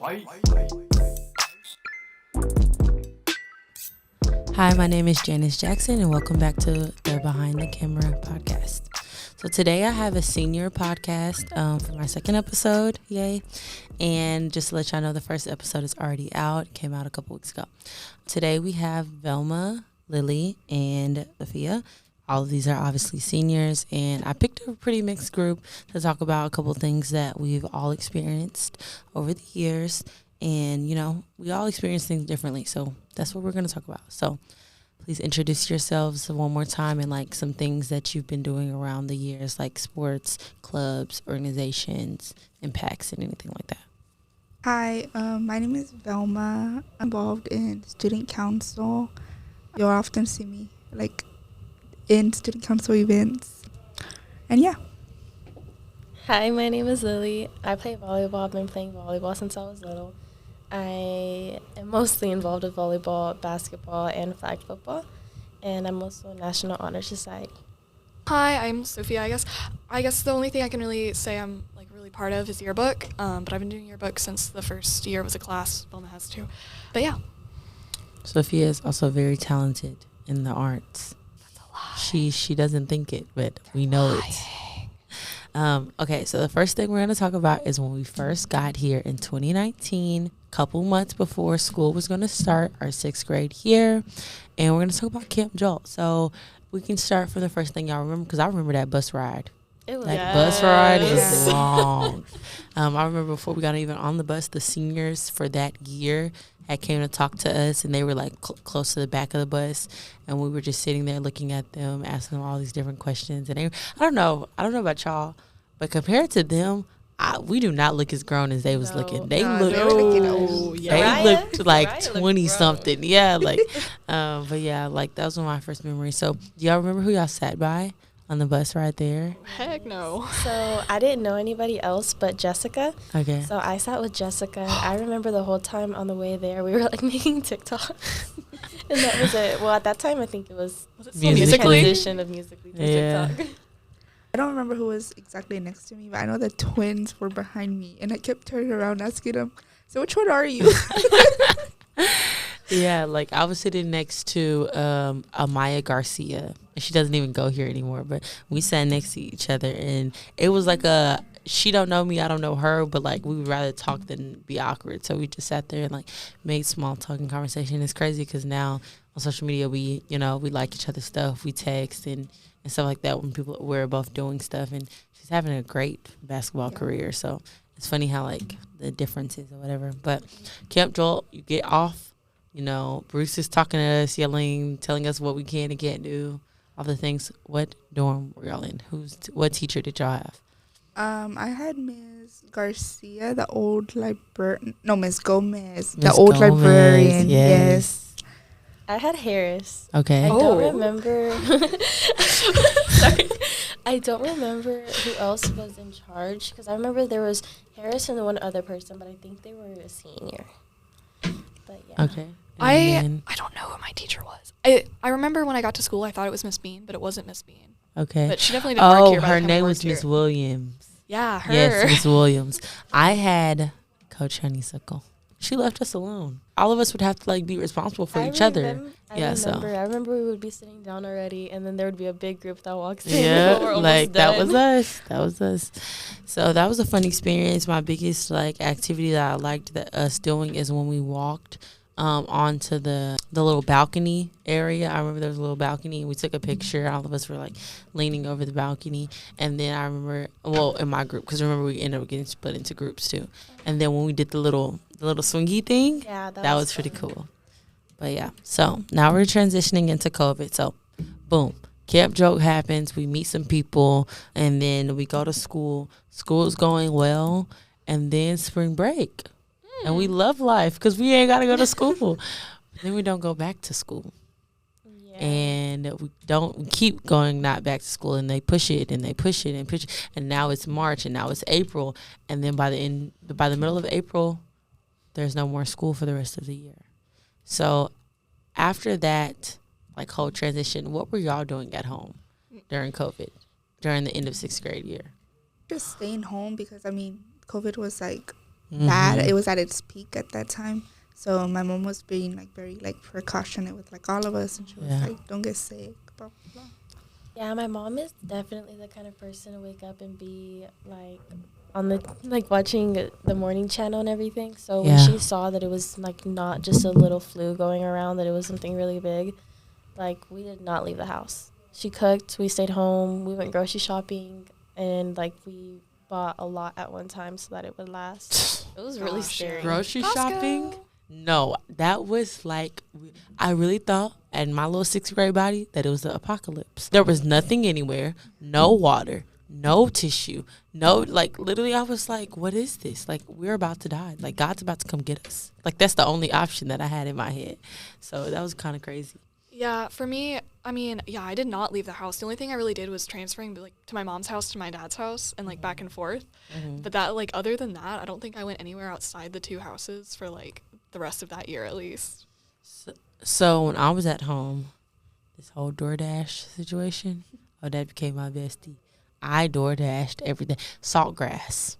Hi, my name is Janice Jackson, and welcome back to the Behind the Camera podcast. So today I have a senior podcast for my second episode, yay. And just to let y'all know, the first episode is already out. It came out a couple weeks ago. Today we have Velma, Lily, and Sophia. All of these are obviously seniors, and I picked a pretty mixed group to talk about a couple things that we've all experienced over the years. And, you know, we all experience things differently, so that's what we're going to talk about. So please introduce yourselves one more time and, like, some things that you've been doing around the years, like sports, clubs, organizations, impacts, and anything like that. Hi, my name is Velma. I'm involved in student council. You'll often see me, like, in student council events. And yeah. Hi, my name is Lily. I play volleyball. I've been playing volleyball since I was little. I am mostly involved with volleyball, basketball, and flag football. And I'm also a National Honor Society. Hi, I'm Sophia, I guess the only thing I can really say I'm like really part of is yearbook. But I've been doing yearbook since the first year was a class. Velma has too. But yeah. Sophia is also very talented in the arts. That's a lie. She doesn't think it, but we know it. Okay, so the first thing we're going to talk about is when we first got here in 2019, couple months before school was going to start, our 6th grade year, and we're going to talk about Camp Jolt. So we can start from the first thing y'all remember, because I remember that bus ride. It was That bus ride was Yes. long. I remember before we got even on the bus, the seniors for that year had came to talk to us, and they were like close to the back of the bus, and we were just sitting there looking at them, asking them all these different questions. And I don't know about y'all, but compared to them, we do not look as grown as they was looking. They No, looked, they were looking old. they Soraya? looked like Soraya looked 20 grown. something. Yeah, like, but yeah, like that was one of my first memories. So, do y'all remember who y'all sat by on the bus right there? Heck no. So I didn't know anybody else but Jessica. Okay. So I sat with Jessica. I remember the whole time on the way there, we were like making TikTok. And that was it. Well, at that time, I think it was Was it Musical.ly? Musical.ly? transition of Musical.ly to Yeah. TikTok. I don't remember who was exactly next to me, but I know the twins were behind me, and I kept turning around asking them, so which one are you? Yeah, like I was sitting next to Amaya Garcia. She doesn't even go here anymore, but we sat next to each other, and it was like she don't know me, I don't know her, but like we would rather talk than be awkward. So we just sat there and like made small talk and conversation. It's crazy because now on social media we like each other's stuff, we text and stuff like that when we're both doing stuff. And she's having a great basketball career, so it's funny how like the differences or whatever. But Camp Jolt, you get off. You know, Bruce is talking to us, yelling, telling us what we can and can't do, all the things. What dorm were y'all in? What teacher did y'all have? I had Miss Garcia, the old librarian. No, Miss Gomez, the Miss old Gomez, librarian. yes. Yes. I had Harris. Okay. I don't Oh. remember. Sorry. I don't remember who else was in charge because I remember there was Harris and one other person, but I think they were a senior. But yeah. Okay. And I don't know who my teacher was. I remember when I got to school, I thought it was Miss Bean, but it wasn't Miss Bean. okay. But she definitely didn't work Oh, here. by the her time I name worked was Miss here. Williams. Yeah, her. Yes, Miss Williams. I had Coach Honeysuckle. She left us alone. All of us would have to like be responsible for each other. I So. remember we would be sitting down already, and then there would be a big group that walks in. Yeah, We're almost like that done. was us. That was us. So that was a fun experience. My biggest like activity that I liked us doing is when we walked onto the little balcony area. I remember there was a little balcony and we took a picture. All of us were like leaning over the balcony. And then I remember, well, in my group, because remember we ended up getting split into groups too. And then when we did the little swingy thing, Yeah, that was pretty fun. cool. But yeah, so now we're transitioning into COVID. So boom, Camp Jolt happens. We meet some people and then we go to school. School's going well. And then spring break. And we love life because we ain't got to go to school. Then we don't go back to school. Yeah. And we keep going not back to school. And they push it and they push it and push it. And now it's March and now it's April. And then by the middle of April, there's no more school for the rest of the year. So after that, like whole transition, what were y'all doing at home during COVID, during the end of 6th grade year? Just staying home because, I mean, COVID was like bad. It was at its peak at that time. So my mom was being like very like precautionate with like all of us, and she was like, "Don't get sick." Blah, blah, blah. Yeah, my mom is definitely the kind of person to wake up and be like on the like watching the morning channel and everything. So when she saw that it was like not just a little flu going around, that it was something really big, like we did not leave the house. She cooked, we stayed home, we went grocery shopping, and like we bought a lot at one time so that it would last. It was really scary. Grocery shopping? No, that was like, I really thought in my little 6th grade body that it was the apocalypse. There was nothing anywhere, no water, no tissue, no, like literally I was like, what is this? Like, we're about to die. Like, God's about to come get us. Like, that's the only option that I had in my head. So that was kind of crazy. Yeah, for me, I mean, yeah, I did not leave the house. The only thing I really did was transferring like to my mom's house to my dad's house and like back and forth. But that, like, other than that, I don't think I went anywhere outside the 2 houses for like the rest of that year at least. So when I was at home, this whole DoorDash situation, that became my bestie. I DoorDashed everything. Saltgrass.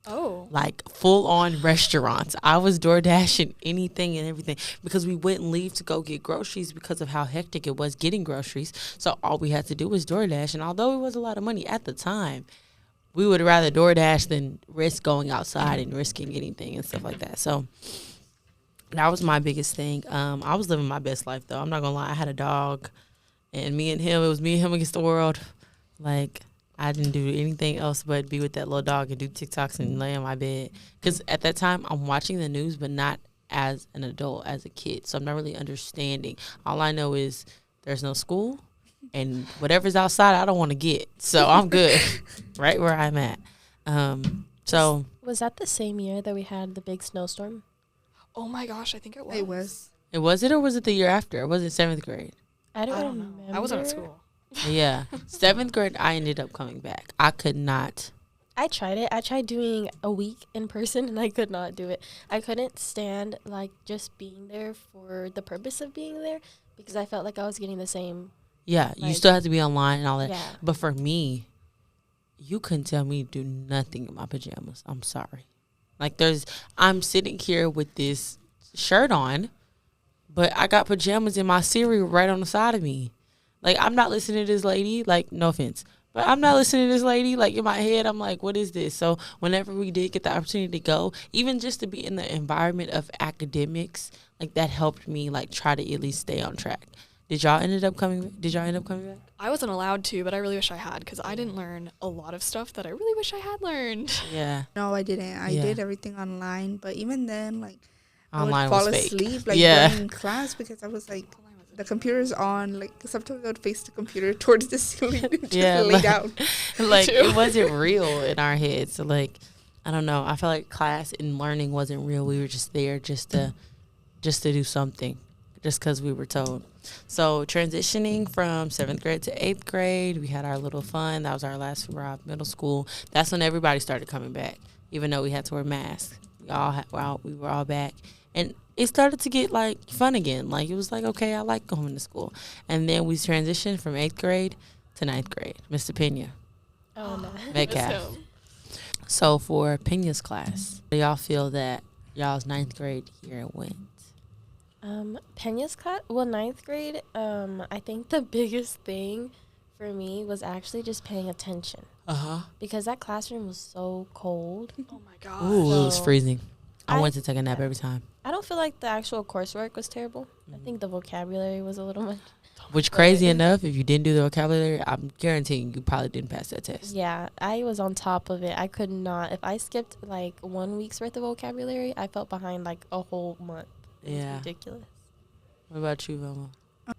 Oh. Like full on restaurants. I was DoorDashing anything and everything because we wouldn't leave to go get groceries because of how hectic it was getting groceries. So all we had to do was DoorDash. And although it was a lot of money at the time, we would rather DoorDash than risk going outside and risking anything and stuff like that. So that was my biggest thing. I was living my best life, though. I'm not going to lie. I had a dog, and me and him, it was me and him against the world. Like, I didn't do anything else but be with that little dog and do TikToks and lay on my bed. Because at that time, I'm watching the news, but not as an adult, as a kid. So I'm not really understanding. All I know is there's no school, and whatever's outside, I don't want to get. So I'm good right where I'm at. So Was that the same year that we had the big snowstorm? Oh my gosh, I think it was. It was. was it, or was it the year after? Was it 7th grade? I don't know. remember. I wasn't at school. Yeah. 7th grade, I ended up coming back. I could not. I tried it. I tried doing a week in person, and I could not do it. I couldn't stand, like, just being there for the purpose of being there because I felt like I was getting the same. Yeah, you Like- still have to be online and all that. Yeah. But for me, you couldn't tell me to do nothing in my pajamas. I'm sorry. Like, I'm sitting here with this shirt on, but I got pajamas in my cereal right on the side of me. Like, I'm not listening to this lady. Like, no offense, but I'm not listening to this lady. Like, in my head, I'm like, what is this? So whenever we did get the opportunity to go, even just to be in the environment of academics, like, that helped me, like, try to at least stay on track. Did y'all end up coming back? I wasn't allowed to, but I really wish I had because I didn't learn a lot of stuff that I really wish I had learned. Yeah. No, I didn't. I did everything online, but even then, like, Online I would fall was fake. asleep like Yeah. during class because I was like, the computer's on. Like, sometimes I would face the computer towards the ceiling and just lay like, down. like too. it wasn't real in our heads. So, like, I don't know. I felt like class and learning wasn't real. We were just there just to do something, just because we were told. So transitioning from 7th grade to 8th grade, we had our little fun. That was our last hurrah of middle school. That's when everybody started coming back, even though we had to wear masks. We were all back, and it started to get like fun again. Like, it was like, okay, I like going to school. And then we transitioned from 8th grade to 9th grade. Mr. Pena. Oh, no. Metcalf. So for Pena's class, do y'all feel that y'all's 9th grade year went? Pena's class, well, 9th grade, I think the biggest thing for me was actually just paying attention because that classroom was so cold. Oh my gosh. Ooh, it was So, freezing. I I- went to take a nap every time. I don't feel like the actual coursework was terrible. I think the vocabulary was a little much. Which, crazy enough, if you didn't do the vocabulary, I'm guaranteeing you probably didn't pass that test. Yeah, I was on top of it. I could not. If I skipped like 1 week's worth of vocabulary, I felt behind like a whole month. It was Yeah. ridiculous. What about you, Velma?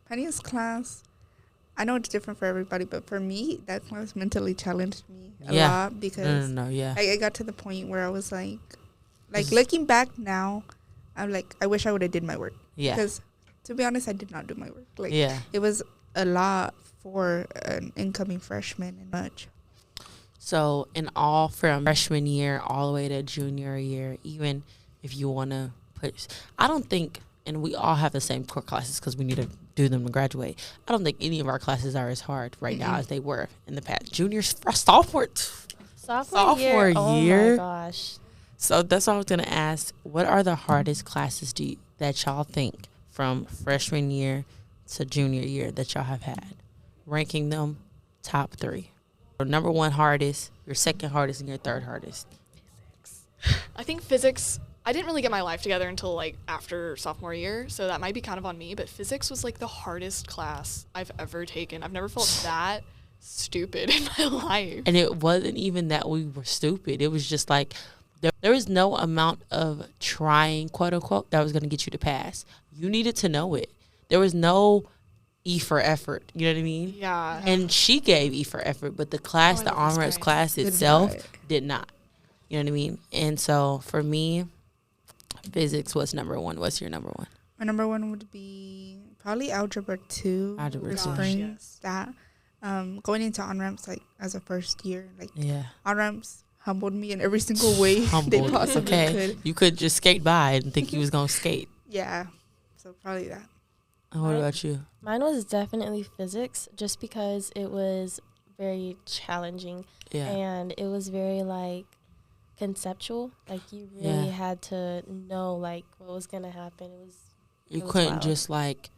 Penny's class, I know it's different for everybody, but for me, that class mentally challenged me a Yeah. lot because No, yeah. I got to the point where I was like This- looking back now, I'm like, I wish I would have did my work. Yeah. Because to be honest, I did not do my work. Like, Yeah. it was a lot for an incoming freshman and much. So, in all from freshman year all the way to junior year, even if you want to put, I don't think, and we all have the same core classes because we need to do them to graduate. I don't think any of our classes are as hard right now as they were in the past. Juniors, sophomore Sophomore year. Oh year? my gosh. So that's what I was going to ask. What are the hardest classes that y'all think from freshman year to junior year that y'all have had? Ranking them top 3. So number 1 hardest, your second hardest, and your third hardest. I think physics, I didn't really get my life together until like after sophomore year, so that might be kind of on me, but physics was like the hardest class I've ever taken. I've never felt that stupid in my life. And it wasn't even that we were stupid. It was just like there was no amount of trying, quote unquote, that was going to get you to pass. You needed to know it. There was no E for effort. You know what I mean? Yeah. And she gave E for effort, but the class, the honor reps class itself did not. You know what I mean? And so for me, physics was number 1. What's your number 1? My number 1 would be probably algebra 2. Algebra 2. Spring stat. Going into on-ramps like as a first year, like on-ramps humbled me in every single way they possibly could. You could just skate by and think you was going to skate. Yeah. So probably that. What about you? Mine was definitely physics, just because it was very challenging. Yeah. And it was very, like, conceptual. Like, you really had to know, like, what was going to happen. You couldn't just, like,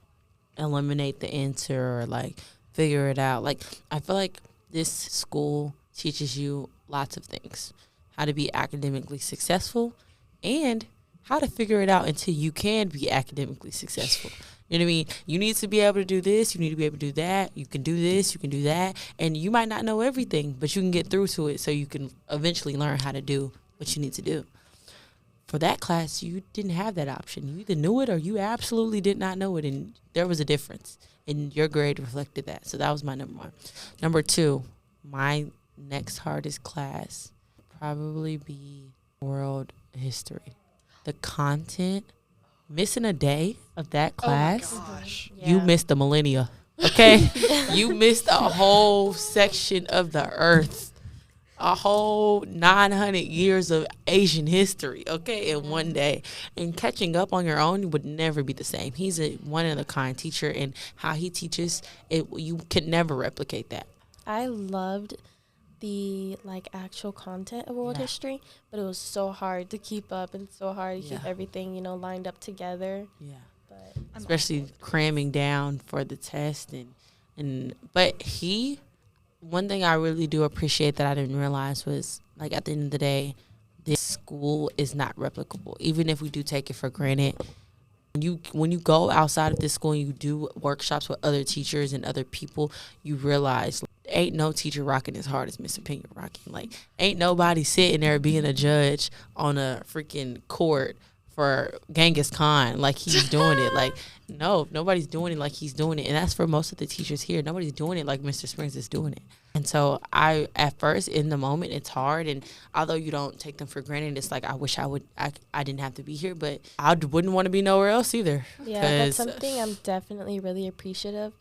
eliminate the answer or, like, figure it out. Like, I feel like this school teaches you lots of things. How to be academically successful and how to figure it out until you can be academically successful. You know what I mean? You need to be able to do this. You need to be able to do that. You can do this. You can do that. And you might not know everything, but you can get through to it so you can eventually learn how to do what you need to do. For that class, you didn't have that option. You either knew it or you absolutely did not know it, and there was a difference. And your grade reflected that. So that was my number 1. Number 2, my next hardest class probably be world history. The content, missing a day of that class, you missed the millennia, okay? You missed a whole section of the earth, a whole 900 years of Asian history, okay, in one day. And catching up on your own would never be the same. He's a one-of-a-kind teacher, and how he teaches, you can never replicate that. I loved the actual content of world history, but it was so hard to keep up and so hard to keep everything lined up together. But especially cramming down for the test but one thing I really do appreciate that I didn't realize was, like, at the end of the day, this school is not replicable. Even if we do take it for granted, when you go outside of this school and you do workshops with other teachers and other people, you realize ain't no teacher rocking as hard as Mr. Pena rocking. Like, ain't nobody sitting there being a judge on a freaking court for Genghis Khan like he's doing it. Like, no, nobody's doing it like he's doing it. And that's for most of the teachers here. Nobody's doing it like Mr. Springs is doing it. And so at first, in the moment, it's hard. And although you don't take them for granted, it's like, I wish I didn't have to be here, but I wouldn't want to be nowhere else either. Yeah, that's something I'm definitely really appreciative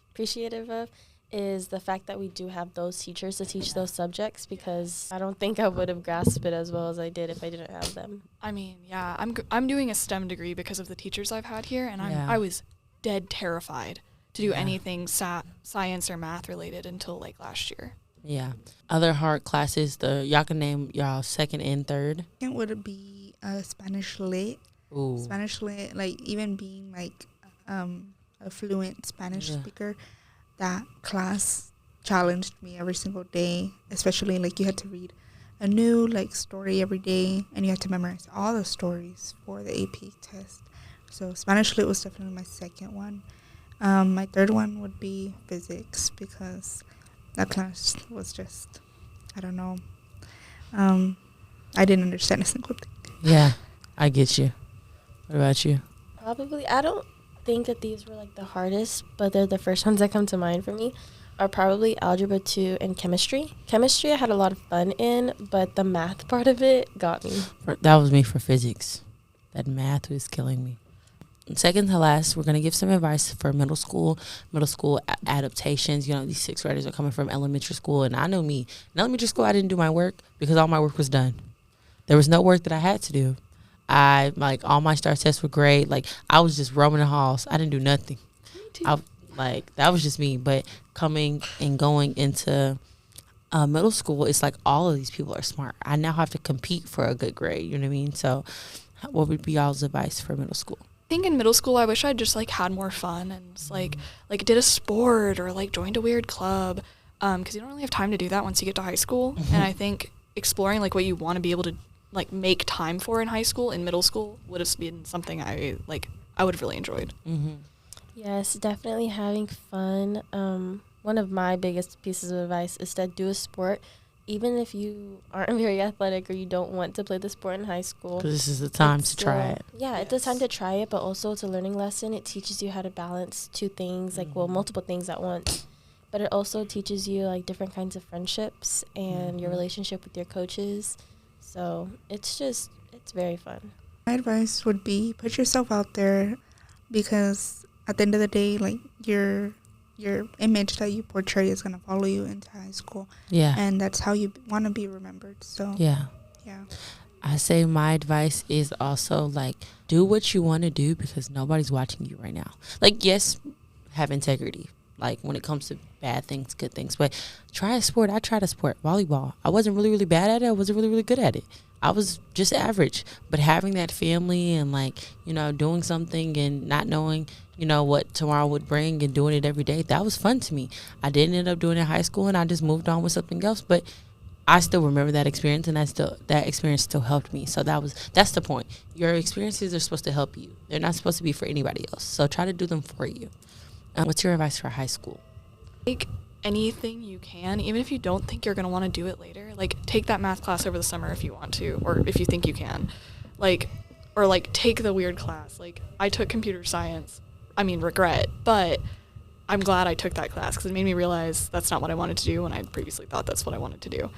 of, is the fact that we do have those teachers to teach those subjects, because I don't think I would have grasped it as well as I did if I didn't have them. I mean, yeah, I'm doing a STEM degree because of the teachers I've had here, and I was dead terrified to do anything science or math related until last year. Yeah. Other hard classes, y'all can name y'all second and third. Second would be Spanish Lit. Ooh. Spanish Lit, even being a fluent Spanish speaker, that class challenged me every single day, especially you had to read a new story every day, and you had to memorize all the stories for the AP test. So Spanish Lit was definitely my second one. My third one would be physics, because that class was just, I don't know. I didn't understand a single thing. Yeah, I get you. What about you? Probably, I don't think that these were the hardest, but they're the first ones that come to mind for me, are probably algebra 2 and chemistry. Chemistry I had a lot of fun in, but the math part of it got me. That was me for physics. That math was killing me. Second to last, we're going to give some advice for middle school adaptations. These sixth graders are coming from elementary school, and I know me. In elementary school, I didn't do my work because all my work was done. There was no work that I had to do. All my STAR tests were great. I was just roaming the halls. I didn't do nothing. Me too. That was just me. But coming and going into middle school, it's like all of these people are smart. I now have to compete for a good grade. You know what I mean? So what would be y'all's advice for middle school? I think in middle school, I wish I'd just like had more fun and just, like did a sport or like joined a weird club, because you don't really have time to do that once you get to high school. And I think exploring like what you want to be able to like make time for in high school, in middle school, would have been something I would have really enjoyed. Yes, definitely having fun. One of my biggest pieces of advice is to do a sport, even if you aren't very athletic or you don't want to play the sport in high school. Because this is the time to try it. Yeah, it's the time to try it, but also it's a learning lesson. It teaches you how to balance two things, like, well, multiple things at once. But it also teaches you, like, different kinds of friendships and your relationship with your coaches. So it's very fun. My advice would be put yourself out there, because at the end of the day, like, your image that you portray is going to follow you into high school. Yeah. And that's how you want to be remembered. So, yeah. I say my advice is also, like, do what you want to do because nobody's watching you right now. Like, yes, have integrity. Like, when it comes to bad things, good things. But try a sport. I tried a sport, volleyball. I wasn't really, really bad at it. I wasn't really, really good at it. I was just average. But having that family and, like, you know, doing something and not knowing, you know, what tomorrow would bring and doing it every day, that was fun to me. I didn't end up doing it in high school, and I just moved on with something else. But I still remember that experience, and that experience still helped me. So that's the point. Your experiences are supposed to help you. They're not supposed to be for anybody else. So try to do them for you. What's your advice for high school? Take anything you can, even if you don't think you're going to want to do it later. Like, take that math class over the summer if you want to, or if you think you can. Like, or, like, take the weird class. Like, I took computer science. I mean, regret, but I'm glad I took that class because it made me realize that's not what I wanted to do when I previously thought that's what I wanted to do.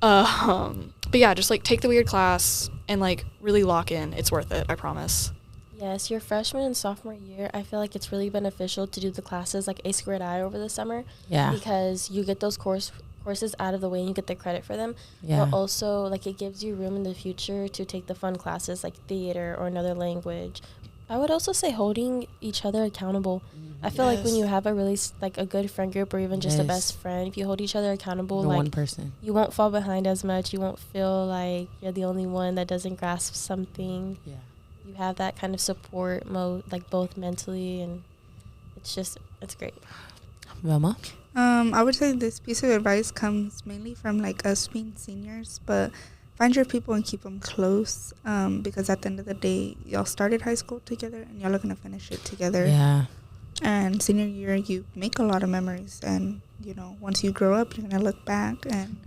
But yeah, just, like, take the weird class and, like, really lock in. It's worth it, I promise. Yes, your freshman and sophomore year, I feel like it's really beneficial to do the classes like A Squared I over the summer. Yeah. Because you get those courses out of the way and you get the credit for them. Yeah. But also, like, it gives you room in the future to take the fun classes like theater or another language. I would also say holding each other accountable. I feel like when you have a really, like, a good friend group or even just a best friend, if you hold each other accountable, like, one person, you won't fall behind as much. You won't feel like you're the only one that doesn't grasp something. Yeah. You have that kind of support mode, like, both mentally, and it's great. Velma? I would say this piece of advice comes mainly from, like, us being seniors, but find your people and keep them close, because at the end of the day, y'all started high school together and y'all are going to finish it together. Yeah. And senior year, you make a lot of memories, and, you know, once you grow up, you're going to look back and,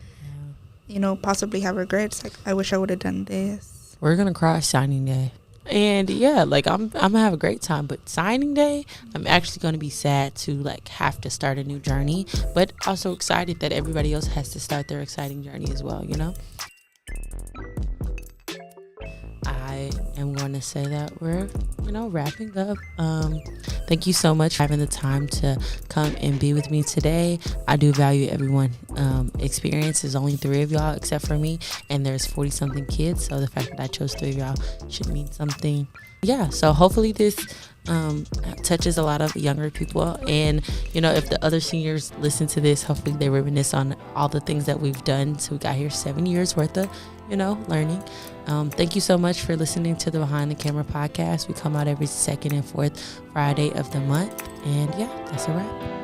you know, possibly have regrets, like, I wish I would have done this. We're going to cry signing day. And yeah, like, I'm gonna have a great time, but signing day, I'm actually gonna be sad to, like, have to start a new journey, but also excited that everybody else has to start their exciting journey as well, you know. I am going to say that we're, you know, wrapping up. Thank you so much for having the time to come and be with me today. I do value everyone. Experience is only 3 of y'all except for me, and there's 40-something kids, so the fact that I chose 3 of y'all should mean something. Yeah, so hopefully this touches a lot of younger people, and, you know, if the other seniors listen to this, hopefully they reminisce on all the things that we've done. So we got here 7 years worth of, you know, learning. Thank you so much for listening to the Behind the Camera podcast. We come out every second and fourth Friday of the month, and yeah, that's a wrap.